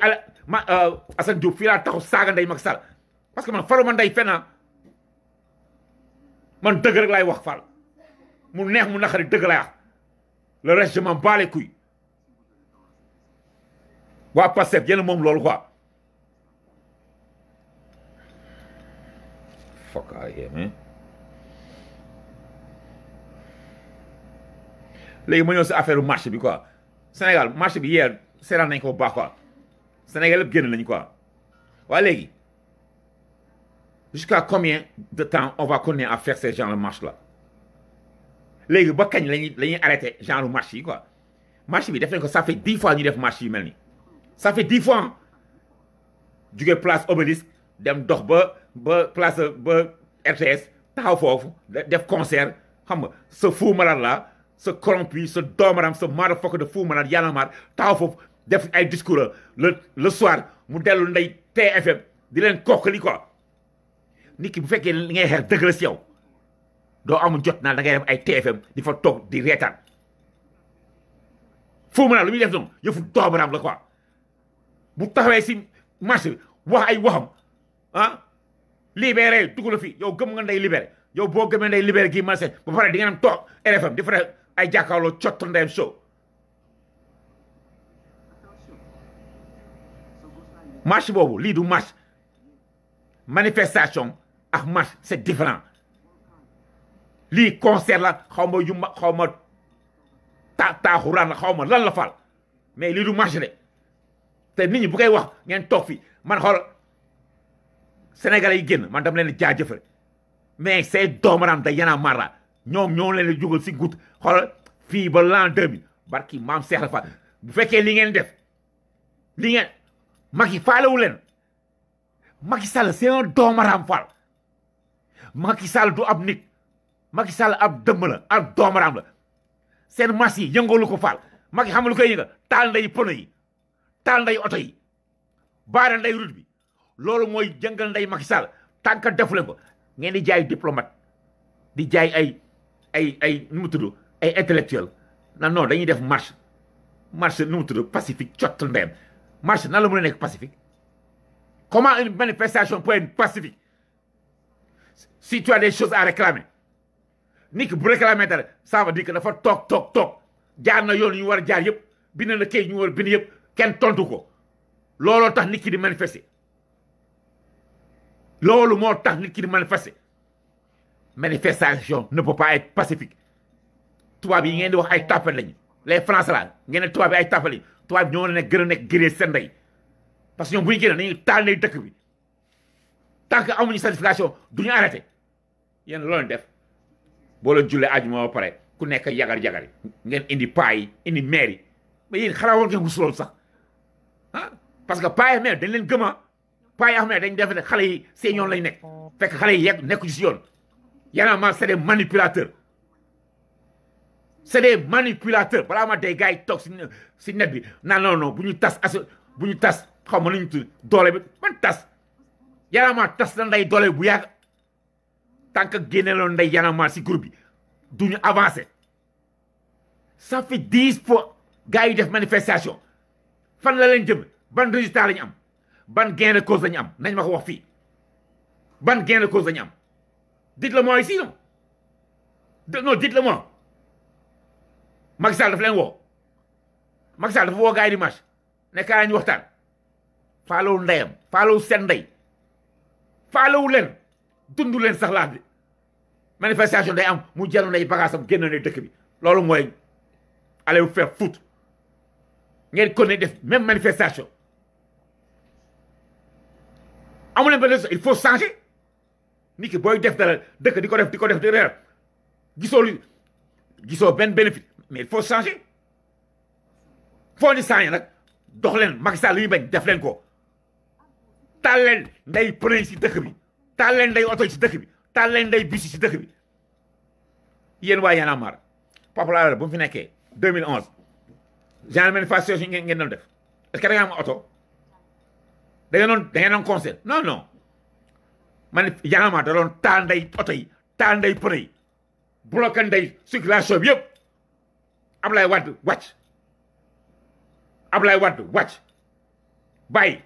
Assane Diouf fii laa taxaw saaga ndey Macky Sall parce que man faruma ndey fenn man dëgg rek laay wax Fall mu neex mu naqari dëgg laay wax le reste je m'en bats les couilles waa Pastef yéen moom loolu quoi fuck out here man léegi ma ñëw si affaire marché bi quoi Sénégal marché bi hier seetaan nañ ko bu baax quoi Sénégal lépp génn nañu quoi waaye léegi jusqu'à combien de temps on va continuer à faire ces genres de marche là léegi ba kañ lañuy arrêté genre marche yi quoi marche bi def nañ ko ça fait 10 fois ñu def marche yu mel ni ça fait 10 fois jóge place Obélisque dem dox ba place ba RTS taxaw foofu def concert xam nga ce fou malade là ce corrompu ce doomaram ce motherfucker de fou malade Y'en a marre taxaw foofu def ay discours le soir mu dellu ndey TFM di leen kookali quoi nit ki bu fekkee li ngay xeex dëgg la si yow doo amul jot naa da ngay def ay TFM di fa toog di reetaan foo mën a lu muy def noonu yëfu doobaram la quoi bu taxawee si marché bi wax ay waxam ah libéré dugg la fi yow gëm nga nday libéré yow boo gëmee nday libéré gii marché ba pare di ngeen am toog RFM di fa ay jàkkaarloo cott ndeyam show marche boobu lii du marche manifestation ak marche c'est différent lii concert la xaw ma yu ma xaw ma taaxuraan la xaw ma lan la fal mais lii du marche de te nit ñi bu koy wax ngeen toog fi man xool Sénégalais yi génn man dama leen di jaajëfal mais c'est doomaram da yana marra ñoom ñoo leen di jugal si gut xool fii ba l'an 2000 barki maam Seex la fa bu fekkee li ngeen def li ngeen Macky faalewu leen Macky Sall c'est un doomaram fal Macky Sall du ab nit Macky Sall ab dëmm la ab doomaram la seen mas yi yëngalu ko faal Macky xam lu koy yëngal taal nday pono yi taal nday oto yi baara nday route bi loolu mooy jëngal nday Macky Sall tant que defu leen ko ngeen di jaay diplomate di jaay ay nu mu tudd ay intellectuel non dañuy def marche nu mu tudd pacifique cott ndeyam marche nan la mën a nekk pacifique comment une manifestation peut être pacifique si tu as des choses à réclamer nit ki bu réclamer dara ça veut dire que dafa toog jaar na yoon yu war a jaar yëpp bind na kay ñu war a bind yëpp kenn tontu ko looloo tax nit ki di manifester loolu moo tax nit ki di manifester manifestation ne peut pas être pacifique tubaab yi ngeen di wax ay tapet lañu les français la ngeen ne tubaab bi ay tapet lañu tubaab bi ñoo ne gën a nekk gëree seen ndey parce que ñoom bu ñu génne dañuy taal ndey dëkk bi tant que amuñu certification du ñu arrêté yéen loolu def boo leen jullee àjjuma ba pare ku nekk yagar-yagar ngeen indi paa yi indi maire yi mais yéen xanaa woon ngeen musuloon sax ah parce que paa yi maire dañ leen gëma paa yi xam ne dañ def ne xale yi seen yoon lañ nekk fekk xale yi nekku ci si yoon yanaama c'est des manipulateurs c'est des manipulateurs balaa ma day gars yi toog si net bi non bu ñu tas xaw ma nañu tudd doole bi man tas yanaama tas na nday doole bu yàgg tant que génne loon nday yanaama si groupe bi du ñu avancé ça fait 10 fois gars yi def manifestation fan la leen jëm ban résultat la ñu am ban gain de cause la ñu am nañ ma ko wax fii ban gain de cause la ñu am dites-le-moi ici non dites-le-moi Macky Sall dafa leen woo Macky Sall dafa woo gars yi di marche ne kaa ñu waxtaan faalowu ndeyam faalowu seen ndey faalowu leen dundu leen sax laa bi manifestation day am mu jaru nday bagaasam génn ne dëkk bi loolu mooy allez vous faire foutre ngeen ko ne def même manifestation amu leen benn il faut changer nit ki booy def dara dëkk di ko def di reer gisoo benn bénéfice mais il faut changer foo ni changer nag dox leen Macky Sall li ñu bañ def leen ko taal leen nday pneu yi si dëkk bi taal leen nday oto yi si dëkk bi taal leen nday bus yi si dëkk bi yéen waa Y'en a marre Papa Laobé bu mu fi nekkee 2011 genre manifestation ngeen doon def est-ce que da ngeen am oto da ngeen doon conseil non man Y'en a marre da doon taal nday oto yi taal nday pneu yi bloqué nday circulation bi yëpp Ablaye Wade wàcc bàyyi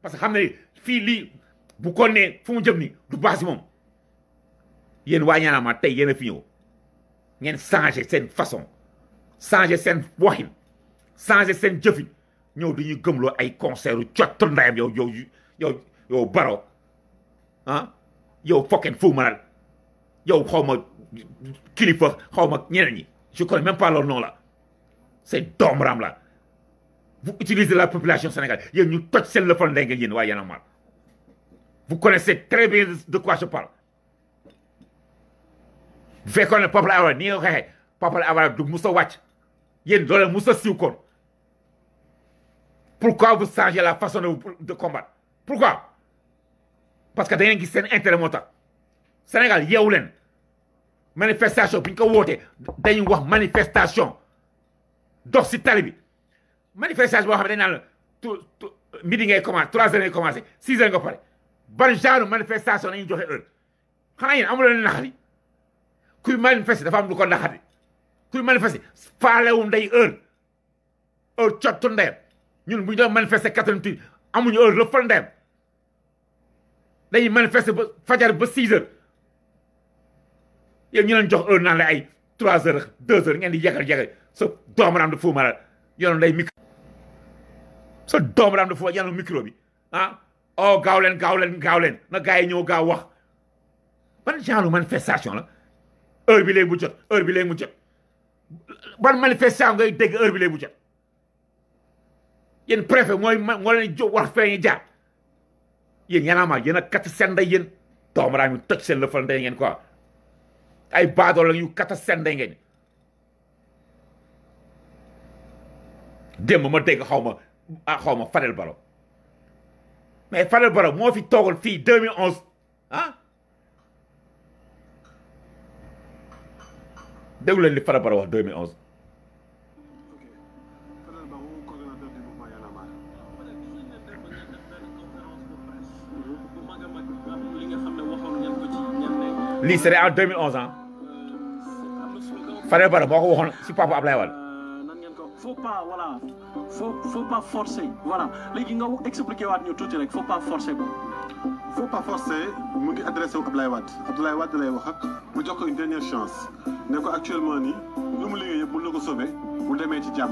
parce que xam ne fii lii bu ko nee fu mu jëm ni du baax si moom yéen waa Y'en a marre tey yéen a fi ñëw ngeen changer seen façon changer seen waxin changer seen jëfin ñëw dañuy gëmloo ay concert u cottu ndayam yow Baro yow fokkeen Fou Malade yow xaw ma kilifa xaw ma ñeneen ñi je connais même pas leur nom là c'est doomram là vous utilisez la population sénégalaise yéen ñu toj seen lëfal ndey ngeen yéen waa Y'en a marre vous connaissez très bien de quoi je parle bu fekkoon ne Papa Laobé ni nga ko xeexee Papa Laobé du mus a wàcc yéen doole mus a siiw koon pourquoi vous changez la façon de combattre pourquoi parce que da ngeen gis seen intérêt moo tax Sénégal yeewu leen manifestation bi ñu ko wootee dañuy wax manifestation dox si tali bi manifestation boo xam ne dañ naan la midi ngay commencé 3 heures ngay commencé 6 heures nga pare ban genre manifestation nañu joxe heure xanaa yéen amul leen naxari kuy manifester dafa am lu ko naxari kuy manifester faalewu nday heure heure cottu ndeem ñun bu ñu doon manifester 88 amuñu heure rëffal ndeem dañuy manifester ba fajar ba 6 heures yéen ñu leen jox heure naan la ay 3 heures 2 heures ngeen di yegal sa doomaram de Fou Malade yoonu day micro sa doomaram de Fou yanu micro bi ah oh gaaw leen na gars yi ñëw gaaw wax ban genre manifestation la heure bi léegi mu jot ban manifestation ngay dégg heure bi léegi mu jot yéen préfet moo leen jo wax fee ñu jaar yéen yanaamaa yéen a kat seen ndey yéen doomaraam yu toj seen lëfal ndey ngeen quoi ay baadoo la yu kat seen ndey ngeen démb ma dégg xaw ma Fadel Barro mais Fadel Barro moo fi toogal fii 2011 ah déglu leen li Fadel Barro wax 2011. lii c'était en 2011 ah Fadel Barro moo ko waxoon si papa Ablaye Wade. faut pas voilà faut pas forcer voilà léegi nga expliqué waat ñu tuuti rek faut pas forcer ko. faut pas forcer mu ngi adressé wu Ablaye Wade lay wax ak mu jox ko une dernière chance ne ko actuellement nii lu mu liggéey yëpp mën na ko sauver bu demee ci jàmm.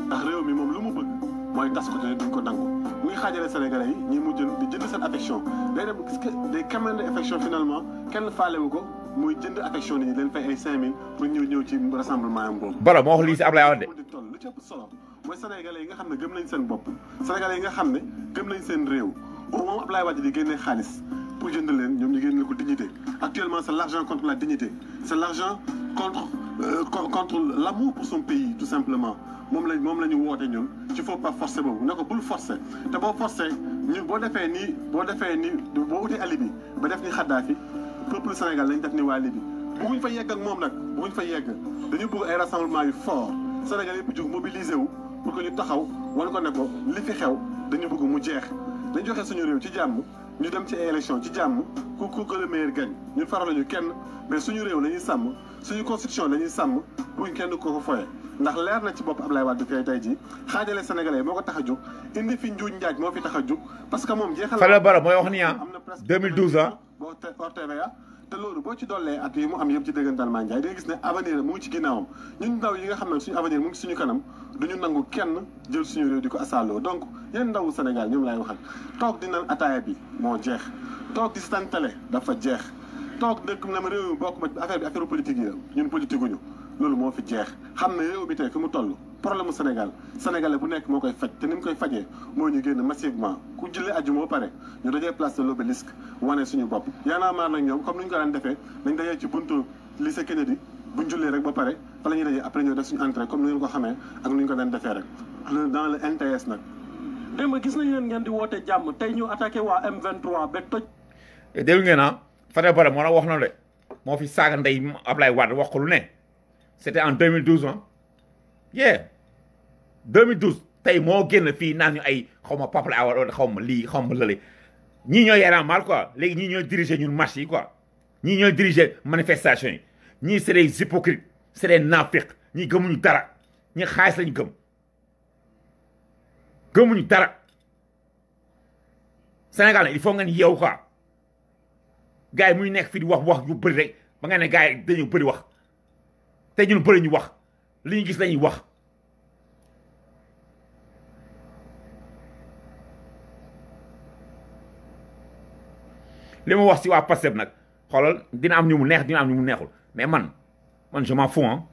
ndax réew mi moom lu mu bëgg mooy tas ko te duñ ko nangu mu ngi xaajale Sénégalais yi ñi mu jënd seen affection day dem gis que day commander affection finalement kenn faalewu ko muy jënd affection nit ñi leen fay ay 5000 pour ñëw ci rassemblement am boobu. Barro moo wax lii si Ablaye Wade. lu ci ëpp solo mooy Sénégalais yi nga xam ne gëm nañ seen bopp Sénégalais yi nga xam ne gëm nañ seen réew au moment Ablaye Wade di génnee xaalis pour jënd leen ñoom ñu génne ko dignité actuellement c'est l'argent contre la dignité c'est l'argent contre l'amour pour son pays tout simplement moom la ñu woote ñun ci faut pas forcer boobu ne ko bul forcer te boo forcer ñun boo defee nii boo utee alibi ba def ni Kadhafi peuple Sénégal lañ def ni waa Libye bëgguñ fa yegg ak moom nag bëgguñ fa yegg dañu bëgg ay rassemblement yu fort Sénégal yëpp jug mobiliser wu pour que ñu taxaw wan ko ne ko li fi xew dañu bëgg mu jeex dañ joxe suñu réew ci jàmm ñu dem ci élection ci jàmm ku que le meilleur gagne ñun faraluñu kenn mais suñu réew la ñuy sàmm suñu constitution la ñuy sàmm buñ kenn ko foye ndax leer na ci bopp Ablaye Wade kay tey jii xaajale sénégalais moo ko tax a jóg indi fi njuuj njaaj moo fi tax a jóg parce que moom jeexal Fadel Barro mooy wax ni ah 2012 ah boo TVA te loolu boo ci dollee at yi mu am yëpp ci déggantal maa njaay di nga gis ne avenir mu ngi ci ginnaawam ñun ndaw yi nga xam ne suñu avenir mu ngi suñu kanam duñu nangu kenn jël suñu réew di ko asaaloo donc yéen ndawu Sénégal ñoom laay waxal toog di naan ataaya bi moo jeex toog di seetaan télé dafa jeex toog dëkk na ma réew mi bokk ma affaire politique yi ñun politique uñu loolu moo fi jeex xam ne réew bi tey fi mu toll problème mu Sénégal sénégalais bu nekk moo koy faj te ni mu koy fajee moo ñu génn massivement ku julli ajuma ba pare ñu dajee place de l'Obélisque wane suñu bopp yaanaa maar nag ñoom comme ni ñu ko daan defee dañ dajee ci buntu lycée Kennedy buñ jullee rek ba pare fa la ñuy dajee après ñoo def suñu entrée comme ni ngeen ko xamee ak ni ñu ko daan defee rek dans le NTS nag. démb gis nañu leen ngeen di woote jàmm tey ñu attaqué waa M23 ba toj. déglu ngeen ah Fadel Barro moo la wax noonu de moo fi saaga ndey Ablaye Wade wax ko lu ne c'était en 2012 ah yeah 2012 tey moo génn fii naan ñu ay xaw ma Papa Awa xaw ma lii xaw ma lële ñii ñooy yaram mal quoi léegi ñii ñooy diriger ñun marche yi quoi ñii ñooy diriger manifestation yi ñii c'est des hypocrites c'est des nafiq ñii gëmuñu dara ñii xaalis lañu gëmuñu dara Sénégal il faut ngeen yeewu quoi gars yi muy nekk fii di wax yu bëri rek ba nga ne gars yi dañu bëri wax te ñun bëri ñu wax li ñu gis lañuy wax li mu wax si waa Pastef nag xoolal dina am ñu mu neex dina am ñu mu neexul mais man je m'en fous ah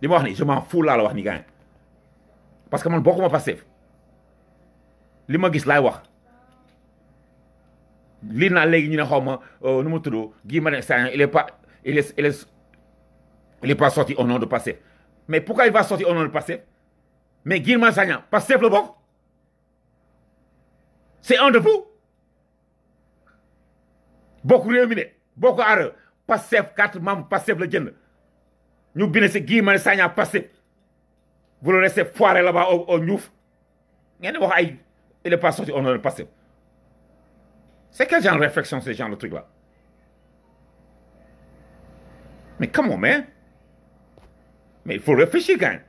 li ma wax ni je m'en fous laa la wax ni gars parce que man bokkuma Pastef li ma gis laay wax lii naa léegi ñu ne xaw ma nu mu tudd Guy Marius Sagna il est pas sorti au nom de Pastef mais pourquoi il va sortir au nom de Pastef mais Guy Marius Sagna Pastef la bokk c'est un de vous bokk réew mi de bokk aar Pastef 4 membres Pastef la jënd ñu bind si Guy Marius Sagna Pastef vous le laissez foirer là-bas au Ndiouf ngeen wax ay il est pas sorti au nom de Pastef c'est quel genre de réflexion ce genre de truc là Mais come on, man. Mais il faut réfléchir quand même.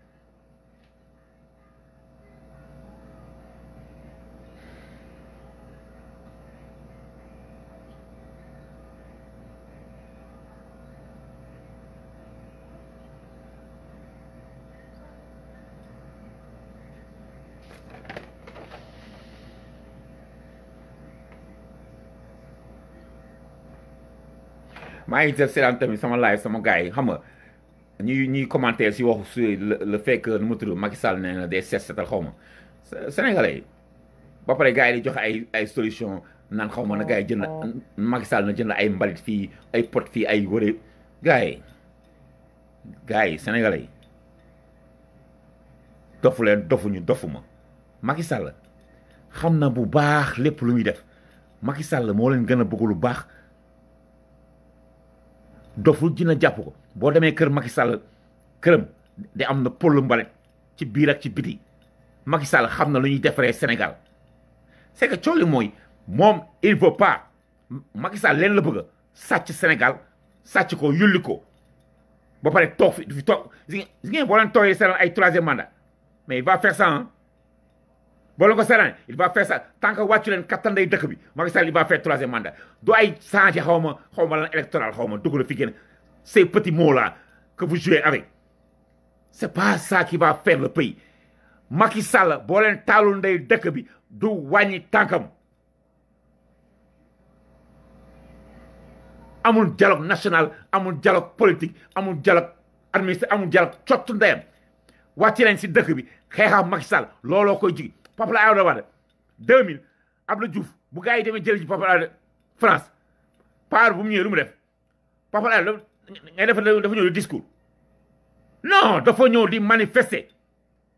maa ngi def seetaan tamit sama live sama gars yi xam nga ñuy commenter si waxu si le fait que nu mu tudd Macky Sall nee na des setal xaw ma Sénégalais yi ba pare gars yi di joxe ay solution naan xaw ma na gars yi jënd Macky Sall na jënd ay mbalit fii ay pot fii ay wërë gars yi Sénégalais yi dofu leen dofuñu dofuma Macky Sall xam na bu baax lépp lu muy def Macky Sall moo leen gën a bëgg lu baax doful dina jàpp ko boo demee kër Macky Sall këram de am na pôle mbalit ci biir ak ci biti Macky Sall xam na lu ñuy defaree Sénégal c'est que coow li mooy moom il veut pas Macky Sall leen la bëgg a sàcc Sénégal sàcc ko yulli ko ba pare toog fi toog si ngeen boo leen toogee seetaan ay troisième mandat mais il va faire ça hein boo leen ko seetaan il va faire ça tant que wàccu leen kattanday dëkk bi Macky Sall il va faire troisième mandat du ay changé xaw ma lan électoral xaw ma dugg na fi génn ces petits mots là que vous jouez avec c'est pas ça qui va faire le pays Macky Sall boo leen taalul ndey dëkk bi du wàññi tànkam amul dialogue national amul dialogue politique amul dialogue administratif amul dialogue cottu ndeyam wàcci leen si dëkk bi xeexam Macky Sall looloo koy jigi Papa Abdoulaye Wade 2000 Abdou Diouf bu gars yi demee jël ji Papa Abdoulaye France par bu mu ñëwee lu mu def Papa Abdoulaye ngay dafa ñëw di discours non dafa ñëw di manifester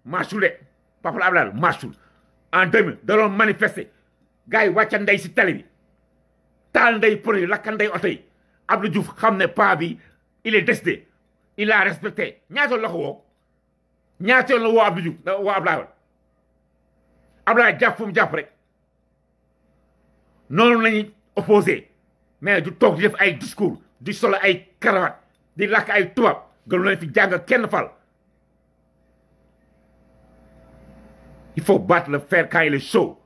marchul de Papa Abdoulaye marchul en 2000 da doon manifester gars yi wàcca ndey si tali bi taal ndey produit lakka ndey oto yi Abdou Diouf xam ne pas bi il est décidé il a respecté ñaata la ko woo ñaata yoon la woo Abdou Diouf woo Abdoulaye Wade Abdoulaye jàpp fu mu jàpp rek noonu lañuy opposé mais du toog di def ay discours di solo ay cravate di lakk ay tubaab gënu leen fi jàng kenn fal il faut battre le fer quand il est chaud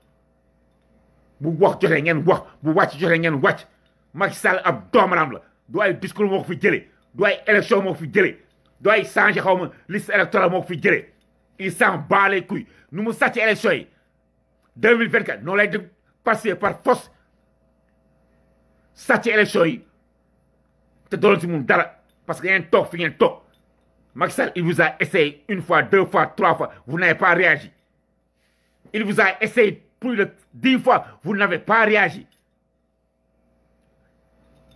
bu wax jotee ngeen wax bu wàcc jotee ngeen wàcc Macky Sall ab doomaram la du ay discours moo ko fi jëlee du ay élection moo ko fi jëlee du ay changé xaw ma liste électorale moo ko fi jëlee il s'en bat les couilles nu mu sàcc élection yi 2024 noonu lay dem passer par force sàcc élection yi te doon si mun dara parce que ngeen toog fi ngeen toog Macky Sall il vous a essayé une fois 2 fois 3 fois vous n'avez pas réagi il vous a essayé plus de 10 fois vous n'avez pas réagi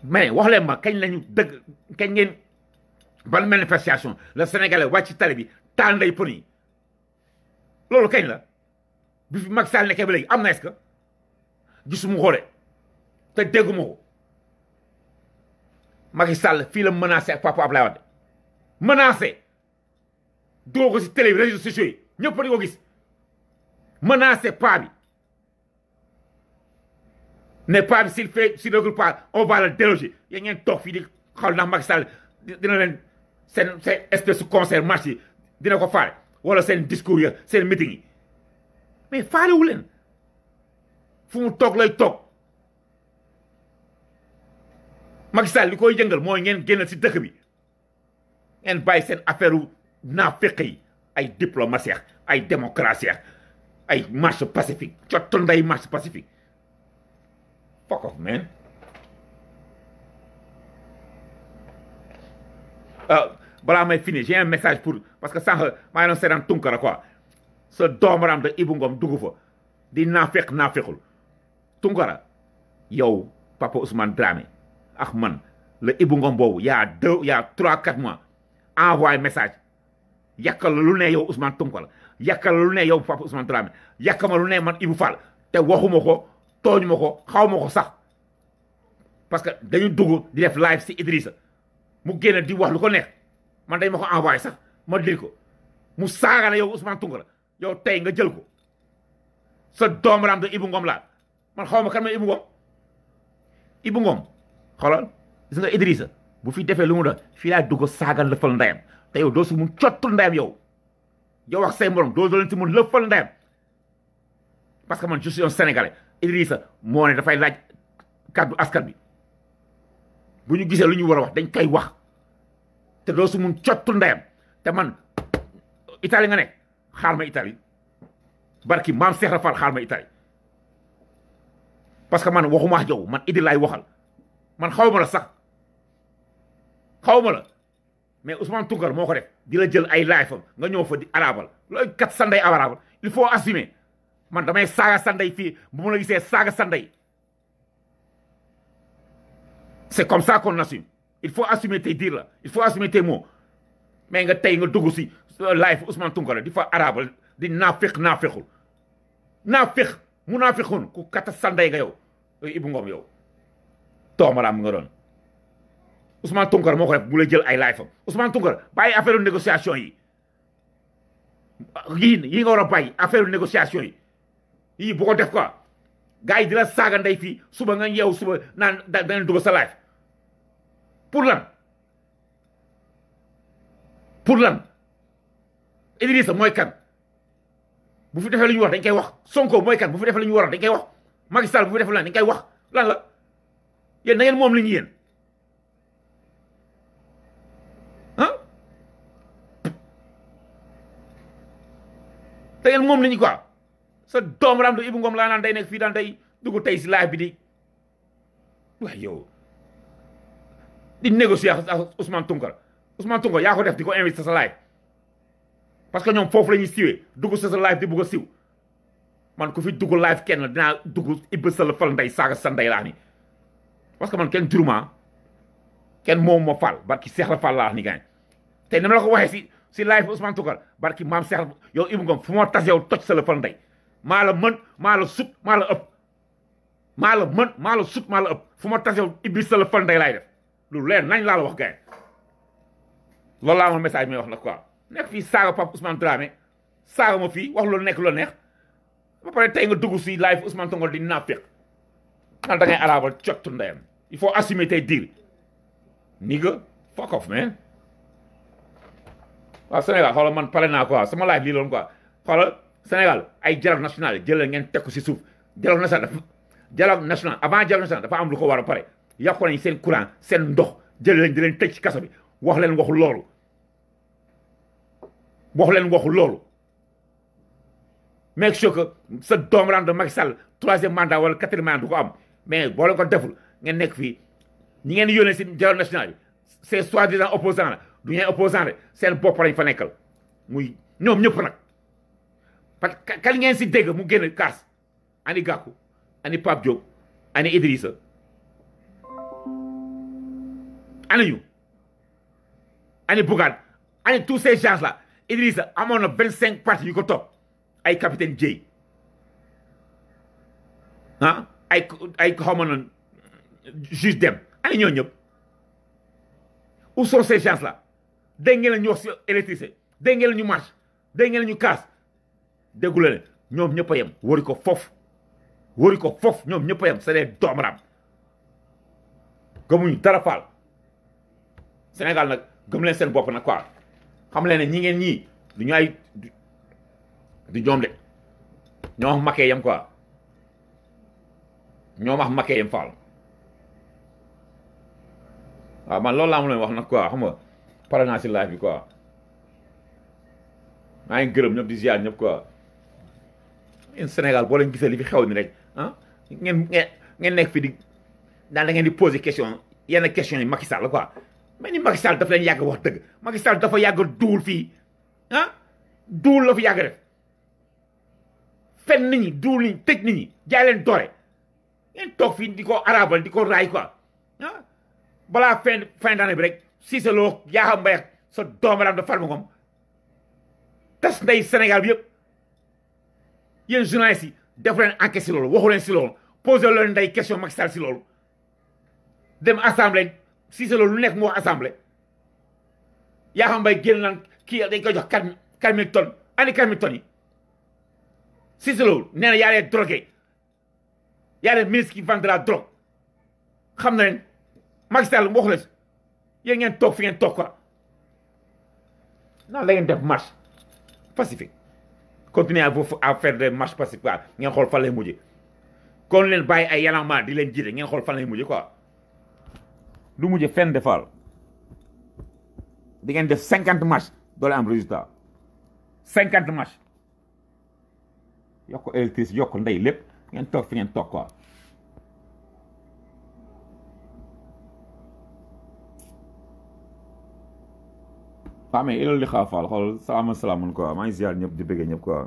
mais wax leen ma kañ lañu dëgg kañ ngeen ban manifestation le Sénégalais wàcc ci tali bi taal nday pon yi loolu kañ la bi fi Macky Sall nekkee ba léegi am na est-ce que gisuma ko de te dégguma ko Macky Sall fii la menacé ak Papa Abdoulaye Wade menacé doo ko si télé bi réseaux sociaux yi ñëpp di ko gis menacé pas bi ne pas bi s'il recule pas on va le déloger yéen ngeen toog fii di xool ndax Macky Sall dina leen seen espèce de concert marché dina ko faale wala seen discours ya seen meeting yi mais faalewu leen fu mu toog lay toog Macky Sall li koy jëngal mooy ngeen génn si dëkk bi ngeen bàyyi seen affaire u naafeq yi ay diplomatie ay démocratie ay marche pacifique cottal nday marche pacifique fuck off man balaa may fini j'ai un message pour parce que sànq maa ngi doon seetaan Tunkara quoi sa doomaram de Ibou Ngom dugg fa di naafequl Tunkara yow Papa Ousmane Dramé ak man la Ibou Ngom boobu y a 3-4 mois envoyé message yàkkal la lu ne yow Ousmane Tunkara yàkkal la lu ne yow Papa Ousmane Dramé yàkkal ma lu ne man Ibou Fall te waxuma ko tooñu ma ko xaw ma ko sax parce que dañu dugg di def live si Idrissa mu génn di wax lu ko neex man dañ ma ko envoyé sax ma dir ko mu saaga na yow Ousmane Tunkara yow tey nga jël ko sa doomaram de Ibou Ngom laa man xaw ma kan ma Ibou Ngom xoolal gis nga Idrissa bu fi defee lu mu doon fii laa dugg saaga lëfal ndeyam te yow doo si mun cottul ndeyam yow wax say morom doo leen si mun lëfal ndeyam parce que man je suis un Sénégalais Idrissa moo ne dafay laaj kàddu askan bi bu ñu gisee lu ñu war a wax dañ koy wax te doo si mun cottul ndeyam te man Italie nga nekk xaar ma Italie barki maam Seex Rafal xaar ma Italie parce que man waxuma ak yow man Idi laay waxal man xaw ma la sax xaw ma la mais Ousmane Tounkara moo ko def di la jël ay live am nga ñëw fa di arabal looy kat sa ndey arabal il faut assumer man damay saaga sa ndey fii bu ma la gisee saaga sa ndey c'est comme ça qu'on assume il faut assumer tes dires là il faut assumer tes mots mais nga tey nga dugg si live Ousmane Tounkara di fa arabal di naafiq naafiqul naafiq mu naafiqun ku kata sa ndey nga yow Ibou Ngom yow toomaraam nga doon Ousmane Tounkara moo ko def bu la jël ay live am Ousmane Tounkara bàyyi affaire négociation yi yi nga war a bàyyi affaire négociation yi bu ko def quoi gars yi di la saaga ndey fii suba nga yeew suba naan da ngeen dugg sa live pour lan Idrissa mooy kan bu fi defee lu ñu war dañ koy wax Sonko mooy kan bu fi defee lu ñu war dañ koy wax Macky Sall bu fi defee lan dañ koy wax lan la yéen da ngeen moom li ñu yéen da ngeen moom li ñu quoi sa doom ram du Ibou Ngom laa naan day nekk fii daan day dugg tey si live bi di waaye yow di négocier ak Ousmane Tounkara yaa ko def di ko invité sa live parce que ñoom foofu la ñuy siwee dugg sa live di bugg a siw man ku fi dugg live kenn dinaa dugg ibba sa la fal ndey saaga sa ndey laa ni parce que man kenn juruma kenn moom ma fal barki Seex la fal laa ni gaañ te ni ma la ko waxee si live Ousmane Tounkara barki maam Seex yow Ibou Ngom fu ma tas yow toj sa la fal ndey maa la mën maa la sut maa la ëpp maa la mën maa la sut maa la ëpp fu ma tas yow ibbi sa la fal ndey laay def lu leer nañ laa la wax gaañ loolu laa ma message may wax nag quoi nekk fii saaga Pape Ousmane Dramé saaga ma fii wax loolu nekk lu neex ba pare tey nga dugg si live Ousmane Tounkara di naafeq naan da ngay arabal cottu ndeyam il faut assumer tes dires nigga fuck off man waaw Sénégal xoolal man pare naa quoi sama live lii loon quoi xoolal Sénégal ay dialogue national yi jëlee ngeen teg ko si suuf dialogue national avant dialogue national dafa am lu ko war a pare yàqu nañ seen courant seen ndox jëlee leen di leen tëj ci kaso bi wax leen waxu loolu make sure que sa doom ram de Macky Sall 3e mandat wala 4e mandat du ko am mais boo leen ko deful ngeen nekk fii ñi ngeen yónnee si dialogue national bi c'est soi-disant opposant la du ñeen opposant de seen bopp lañ fa nekkal muy ñoom ñëpp nag parce que kan ngeen si dégg mu génn kaas ani Gakou ani Pape Diop ani Idrissa ani ñu ani Bougane ani tous ces gens là Idrissa amoon na 25 partis yu ko topp ay capitaine Dièye ay xawma na juge dem ani ñoo ñëpp où sont ces gens là dégg ngeen la ñu wax si électricité dégg ngeen la ñu marche dégg ngeen la ñu kaas déggu leen ñoom ñëpp a yem wari ko foofu ñoom ñëpp a yem c'est des doomaraam gëmuñu dara faal Sénégal nag gëm leen seen bopp nag quoi xam leen ne ñi ngeen ñii du ñu ay du ñoom de ñoo wax makkee yem quoi ñoo wax makkee yem faal waaw man loolu laa ma leen wax nag quoi xam nga pare naa si live bi quoi maa ngi gërëm ñëpp di ziar ñëpp quoi yéen Sénégal boo leen gisee li fi xew ni rek ngeen nekk fi di daan da ngeen di poser question yenn question yi Macky Sall quoi mais ni Macky Sall dafa leen yàgg wax dëgg Macky Sall dafa yàgg duul fii duul la fi yàgg def fen nit ñi duul nit ñi tëj nit ñi jaay leen doore ngeen toog fii di ko arabal di ko raay quoi balaa fin d'année bi rek Cissé Lo Yakham Mbaye sa doomaram da Farba Ngom tas ndey Sénégal bi yëpp yéen journalistes yi def leen enquête si loolu waxu leen si loolu posé leen ndey question Macky Sall si loolu dem assemblée Cissé Lo lu nekk mu wax assemblée Yakham Mbaye génn naan kii dañ koy jox 4 000 tonnes ani 4 000 tonnes yi Cissé Lo nee na y a des drogués y a des ministres qui vendent de la drogue xam na leen Macky Sall waxu leen yéen ngeen toog fi ngeen toog quoi non la ngeen def marche pacifique continuez à faire des marches pacifiques quoi ngeen xool fan lay mujjee kon leen bàyyi ay yalama di leen jiite ngeen xool fan lay mujjee quoi du mujjee fenn defal di ngeen def 50 marches doole am résultat 50 marches yokk électricité yokk ndey lépp ngeen toog fi ngeen toog quoi waaw mais ilal li xaafaal xool salaamaaleykum quoi maa ngi ziar ñëpp di bëgg ñëpp quoi